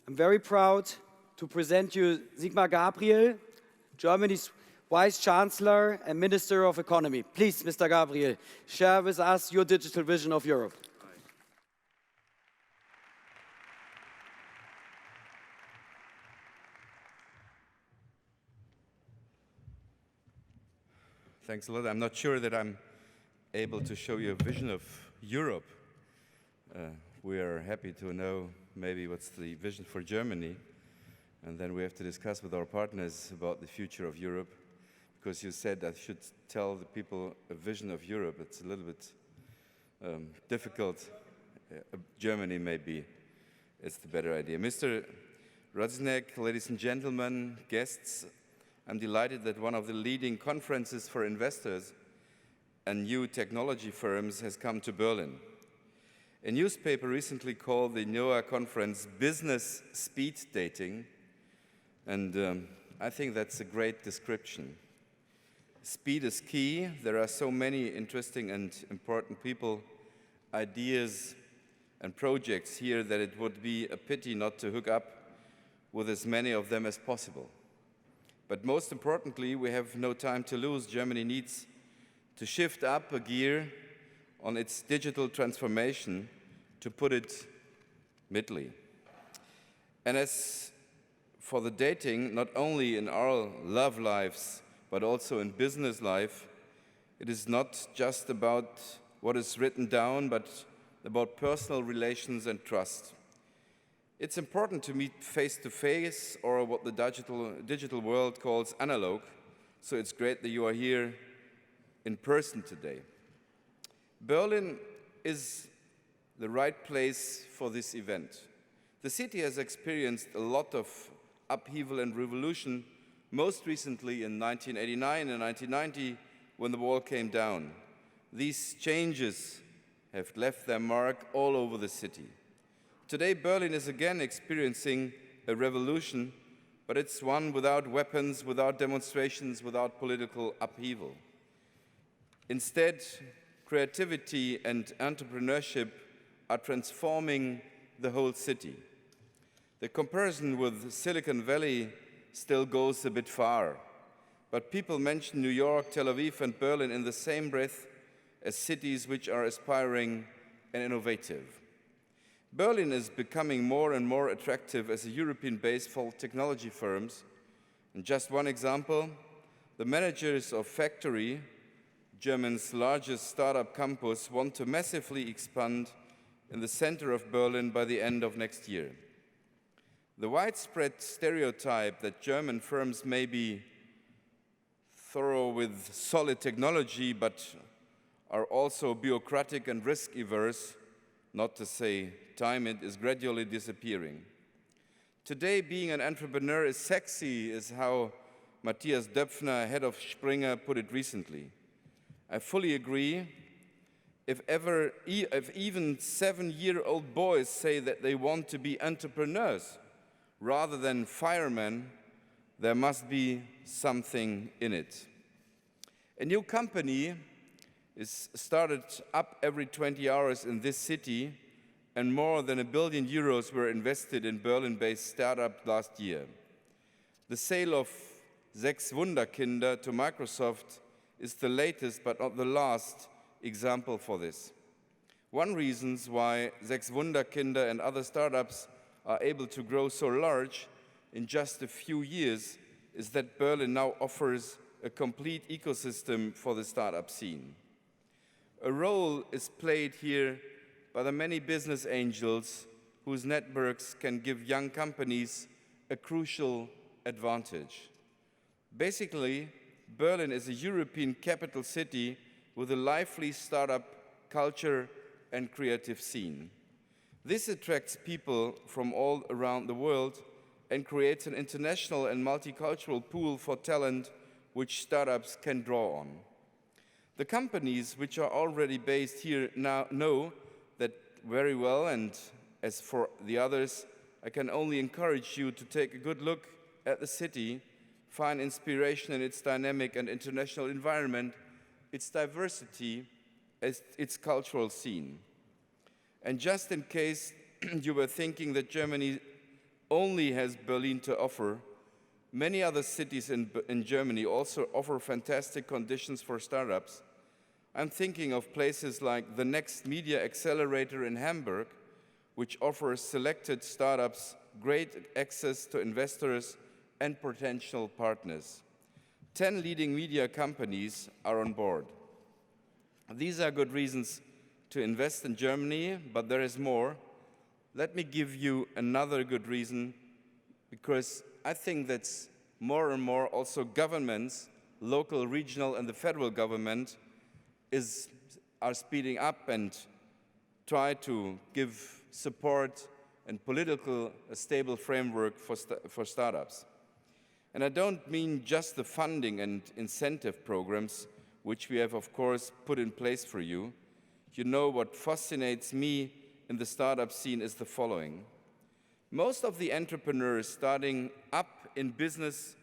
I'm very proud to present you Sigmar Gabriel, Germany's Vice Chancellor and Minister of Economy. Please, Mr. Gabriel, share with us your digital vision of Europe. Thanks a lot. I'm not sure that I'm able to show you a vision of Europe. We are happy to know maybe what's the vision for Germany, and then we have to discuss with our partners about the future of Europe, because you said I should tell the people a vision of Europe. It's a little bit difficult. Germany maybe is the better idea. Mr. Rodznek, ladies and gentlemen, guests, I'm delighted that one of the leading conferences for investors and new technology firms has come to Berlin. A newspaper recently called the NOAH conference business speed dating, and I think that's a great description. Speed is key. There are so many interesting and important people, ideas, and projects here that it would be a pity not to hook up with as many of them as possible. But most importantly, we have no time to lose. Germany needs to shift up a gear on its digital transformation, to put it mildly. And as for the dating, not only in our love lives, but also in business life, it is not just about what is written down, but about personal relations and trust. It's important to meet face-to-face, or what the digital world calls analog, so it's great that you are here in person today. Berlin is the right place for this event. The city has experienced a lot of upheaval and revolution, most recently in 1989 and 1990, when the wall came down. These changes have left their mark all over the city. Today, Berlin is again experiencing a revolution, but it's one without weapons, without demonstrations, without political upheaval. Instead, creativity and entrepreneurship are transforming the whole city. The comparison with Silicon Valley still goes a bit far, but people mention New York, Tel Aviv, and Berlin in the same breath as cities which are aspiring and innovative. Berlin is becoming more and more attractive as a European base for technology firms. And just one example, the managers of Factory, Germany's largest startup campus, want to massively expand in the center of Berlin by the end of next year. The widespread stereotype that German firms may be thorough with solid technology, but are also bureaucratic and risk-averse, not to say time-it, is gradually disappearing. Today, being an entrepreneur is sexy, is how Matthias Döpfner, head of Springer, put it recently. I fully agree. If even 7-year-old boys say that they want to be entrepreneurs rather than firemen, there must be something in it. A new company is started up every 20 hours in this city, and more than €1 billion were invested in Berlin-based startup last year. The sale of 6 Wunderkinder to Microsoft is the latest but not the last example for this. One reason why 6 Wunderkinder and other startups are able to grow so large in just a few years is that Berlin now offers a complete ecosystem for the startup scene. A role is played here by the many business angels whose networks can give young companies a crucial advantage. Basically, Berlin is a European capital city with a lively startup culture and creative scene. This attracts people from all around the world and creates an international and multicultural pool for talent which startups can draw on. The companies which are already based here now know that very well, and as for the others, I can only encourage you to take a good look at the city, find inspiration in its dynamic and international environment, its diversity, its cultural scene. And just in case you were thinking that Germany only has Berlin to offer. Many other cities in Germany also offer fantastic conditions for startups. I'm thinking of places like the Next Media Accelerator in Hamburg, which offers selected startups great access to investors and potential partners. 10 leading media companies are on board. These are good reasons to invest in Germany, but there is more. Let me give you another good reason, because I think that more and more also governments, local, regional, and the federal government are speeding up and try to give support and a stable framework for startups. And I don't mean just the funding and incentive programs, which we have, of course, put in place for you. You know, what fascinates me in the startup scene is the following. Most of the entrepreneurs starting up in business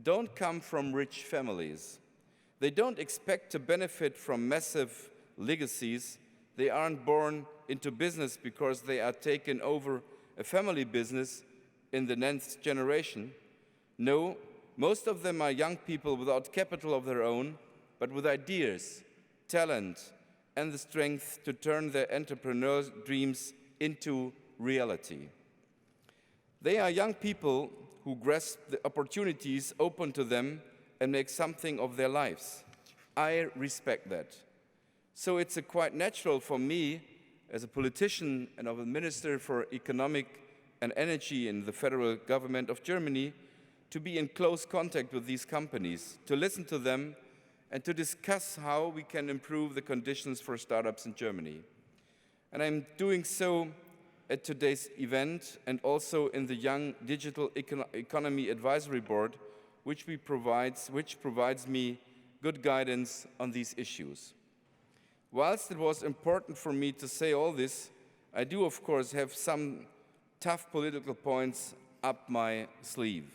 don't come from rich families. They don't expect to benefit from massive legacies. They aren't born into business because they are taken over a family business in the next generation. No, most of them are young people without capital of their own, but with ideas, talent, and the strength to turn their entrepreneurial dreams into reality. They are young people who grasp the opportunities open to them and make something of their lives. I respect that. So it's quite natural for me, as a politician and of a minister for economic and energy in the federal government of Germany, to be in close contact with these companies, to listen to them, and to discuss how we can improve the conditions for startups in Germany. And I'm doing so at today's event and also in the Young Digital Economy Advisory Board, which provides me good guidance on these issues. Whilst it was important for me to say all this, I do, of course, have some tough political points up my sleeve.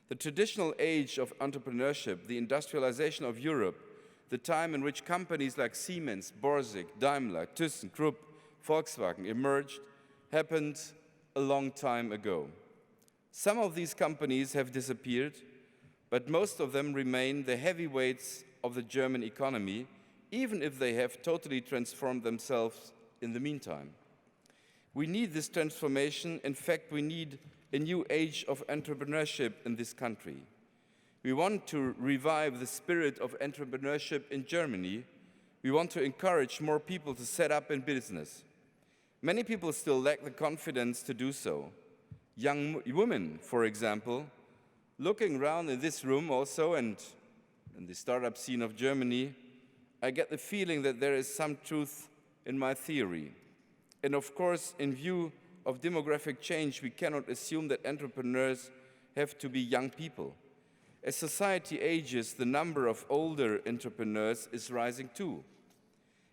The traditional age of entrepreneurship, the industrialization of Europe, the time in which companies like Siemens, Borsig, Daimler, ThyssenKrupp, Volkswagen emerged, happened a long time ago. Some of these companies have disappeared, but most of them remain the heavyweights of the German economy, even if they have totally transformed themselves in the meantime. We need this transformation. In fact, we need a new age of entrepreneurship in this country. We want to revive the spirit of entrepreneurship in Germany. We want to encourage more people to set up in business. Many people still lack the confidence to do so. Young women, for example, looking around in this room also and in the startup scene of Germany, I get the feeling that there is some truth in my theory. And of course, in view of demographic change, we cannot assume that entrepreneurs have to be young people. As society ages, the number of older entrepreneurs is rising too.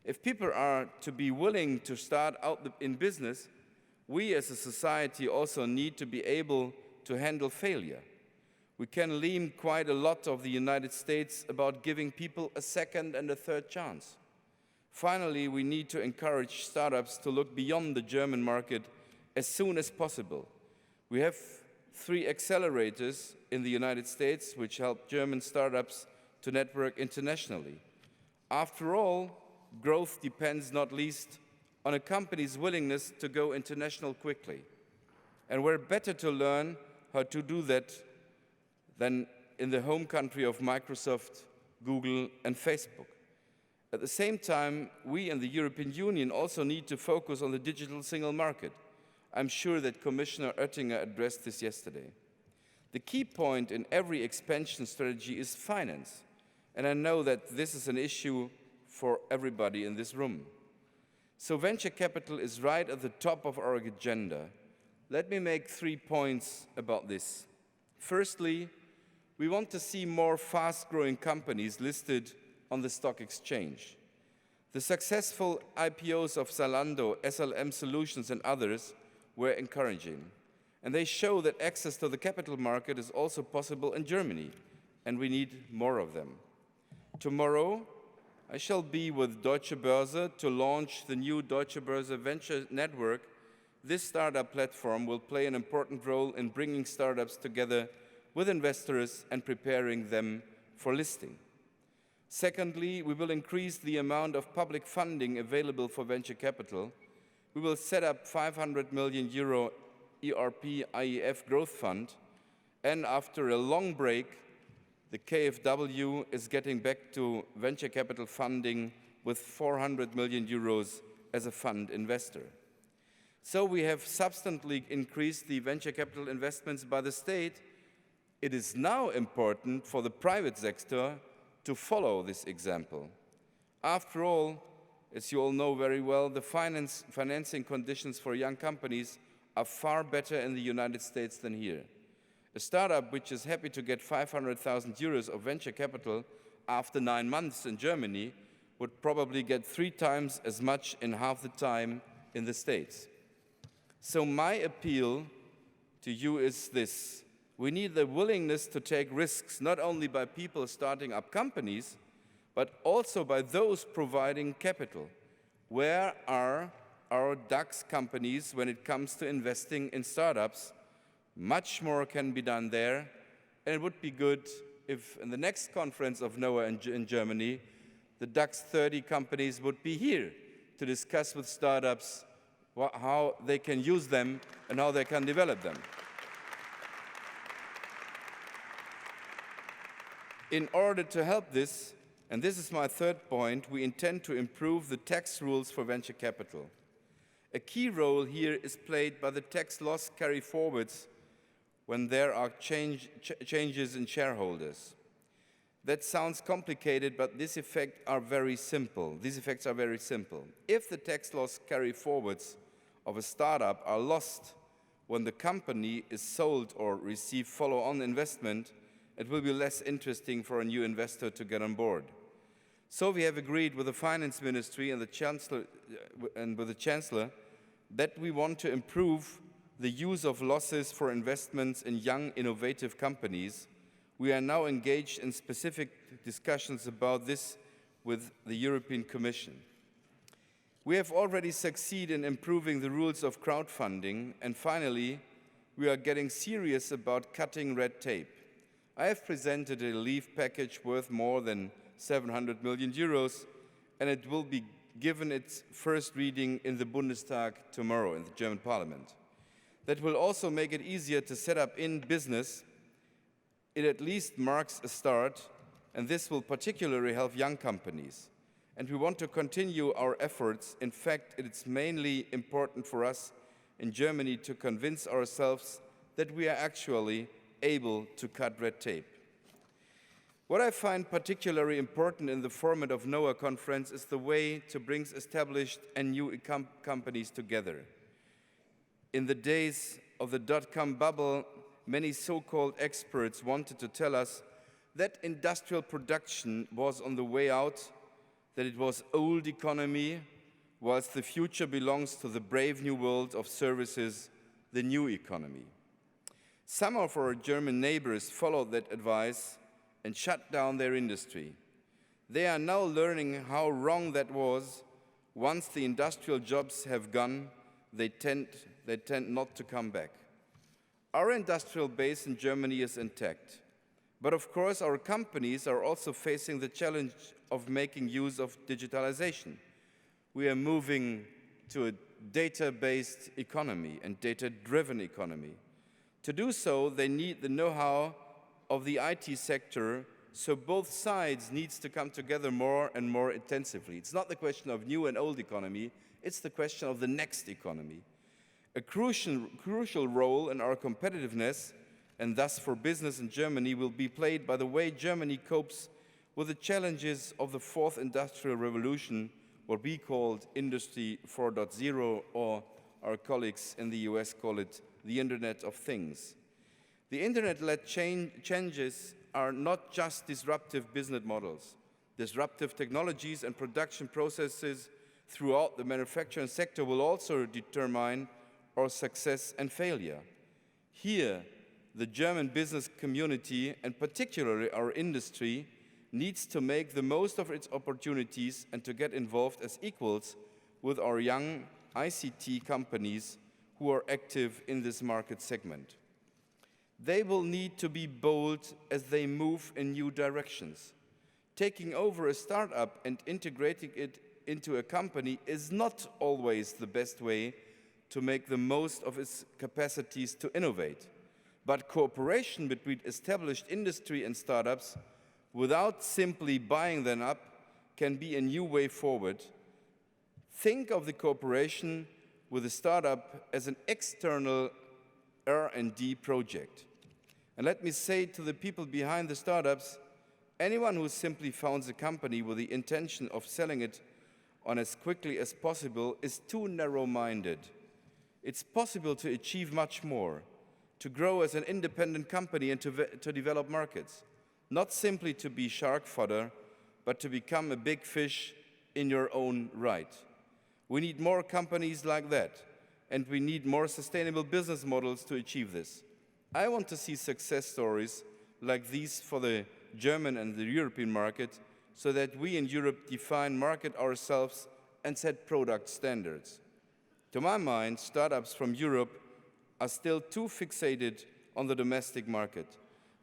If people are to be willing to start out in business, we as a society also need to be able to handle failure. We can lean quite a lot of the United States about giving people a second and a third chance. Finally, we need to encourage startups to look beyond the German market as soon as possible. We have 3 accelerators in the United States which help German startups to network internationally. After all, growth depends not least on a company's willingness to go international quickly. And we're better to learn how to do that than in the home country of Microsoft, Google, and Facebook. At the same time, we in the European Union also need to focus on the digital single market. I'm sure that Commissioner Oettinger addressed this yesterday. The key point in every expansion strategy is finance, and I know that this is an issue for everybody in this room. So venture capital is right at the top of our agenda. Let me make 3 points about this. Firstly, we want to see more fast-growing companies listed on the stock exchange. The successful IPOs of Zalando, SLM Solutions, and others were encouraging, and they show that access to the capital market is also possible in Germany, and we need more of them. Tomorrow, I shall be with Deutsche Börse to launch the new Deutsche Börse Venture Network this startup platform will play an important role in bringing startups together with investors and preparing them for listing. Secondly, we will increase the amount of public funding available for venture capital. We will set up €500 million ERP IEF growth fund, and after a long break, the KfW is getting back to venture capital funding with €400 million as a fund investor. So we have substantially increased the venture capital investments by the state. It is now important for the private sector to follow this example. After all, as you all know very well, the financing conditions for young companies are far better in the United States than here. A startup which is happy to get €500,000 of venture capital after 9 months in Germany would probably get 3 times as much in half the time in the States. So my appeal to you is this: we need the willingness to take risks, not only by people starting up companies, but also by those providing capital. Where are our DAX companies when it comes to investing in startups? Much more can be done there, and it would be good if in the next conference of NOAH in Germany, the DAX 30 companies would be here to discuss with startups how they can use them and how they can develop them. In order to help this, and this is my third point, we intend to improve the tax rules for venture capital. A key role here is played by the tax loss carry-forwards when there are changes in shareholders. That sounds complicated, but these effects are very simple. If the tax loss carry-forwards of a startup are lost when the company is sold or receive follow-on investment, it will be less interesting for a new investor to get on board. So we have agreed with the Finance Ministry and with the Chancellor that we want to improve the use of losses for investments in young, innovative companies. We are now engaged in specific discussions about this with the European Commission. We have already succeeded in improving the rules of crowdfunding, and finally, we are getting serious about cutting red tape. I have presented a relief package worth more than €700 million, and it will be given its first reading in the Bundestag tomorrow in the German Parliament. That will also make it easier to set up in business. It at least marks a start, and this will particularly help young companies. And we want to continue our efforts. In fact, it's mainly important for us in Germany to convince ourselves that we are actually able to cut red tape. What I find particularly important in the format of NOAH conference is the way to bring established and new companies together. In the days of the dot-com bubble, many so-called experts wanted to tell us that industrial production was on the way out, that it was old economy, whilst the future belongs to the brave new world of services, the new economy. Some of our German neighbors followed that advice and shut down their industry. They are now learning how wrong that was. Once the industrial jobs have gone, they tend not to come back. Our industrial base in Germany is intact. But of course, our companies are also facing the challenge of making use of digitalization. We are moving to a data-based economy and data-driven economy. To do so, they need the know-how of the IT sector, so both sides need to come together more and more intensively. It's not the question of new and old economy, it's the question of the next economy. A crucial role in our competitiveness, and thus for business in Germany, will be played by the way Germany copes with the challenges of the fourth industrial revolution, what we called Industry 4.0, or our colleagues in the US call it the Internet of Things. The Internet-led changes are not just disruptive business models. Disruptive technologies and production processes throughout the manufacturing sector will also determine our success and failure. Here, the German business community, and particularly our industry, needs to make the most of its opportunities and to get involved as equals with our young ICT companies who are active in this market segment. They will need to be bold as they move in new directions. Taking over a startup and integrating it into a company is not always the best way to make the most of its capacities to innovate. But cooperation between established industry and startups, without simply buying them up, can be a new way forward. Think of the cooperation with a startup as an external R&D project. And let me say to the people behind the startups, anyone who simply founds a company with the intention of selling it on as quickly as possible is too narrow-minded. It's possible to achieve much more, to grow as an independent company and to develop markets, not simply to be shark fodder, but to become a big fish in your own right. We need more companies like that, and we need more sustainable business models to achieve this. I want to see success stories like these for the German and the European market, so that we in Europe define market ourselves and set product standards. To my mind, startups from Europe are still too fixated on the domestic market.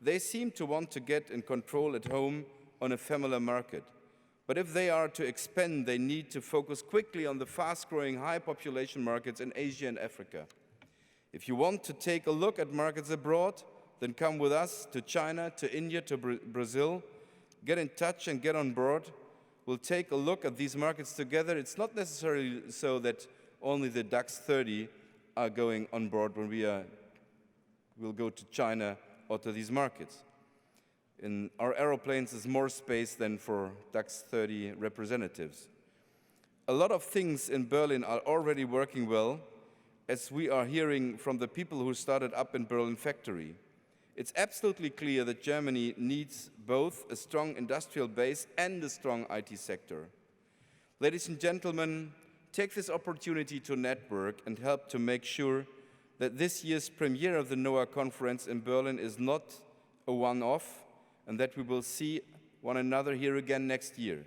They seem to want to get in control at home on a familiar market. But if they are to expand, they need to focus quickly on the fast-growing, high-population markets in Asia and Africa. If you want to take a look at markets abroad, then come with us to China, to India, to Brazil. Get in touch and get on board. We'll take a look at these markets together. It's not necessarily so that only the DAX 30 are going on board when we'll go to China or to these markets. In our aeroplanes, there's more space than for DAX 30 representatives. A lot of things in Berlin are already working well, as we are hearing from the people who started up in Berlin factory. It's absolutely clear that Germany needs both a strong industrial base and a strong IT sector. Ladies and gentlemen, take this opportunity to network and help to make sure that this year's premiere of the NOAH conference in Berlin is not a one-off, and that we will see one another here again next year.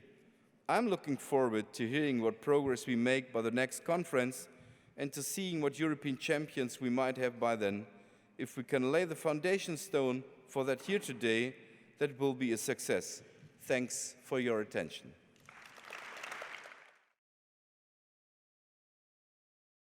I'm looking forward to hearing what progress we make by the next conference and to seeing what European champions we might have by then. If we can lay the foundation stone for that here today, that will be a success. Thanks for your attention.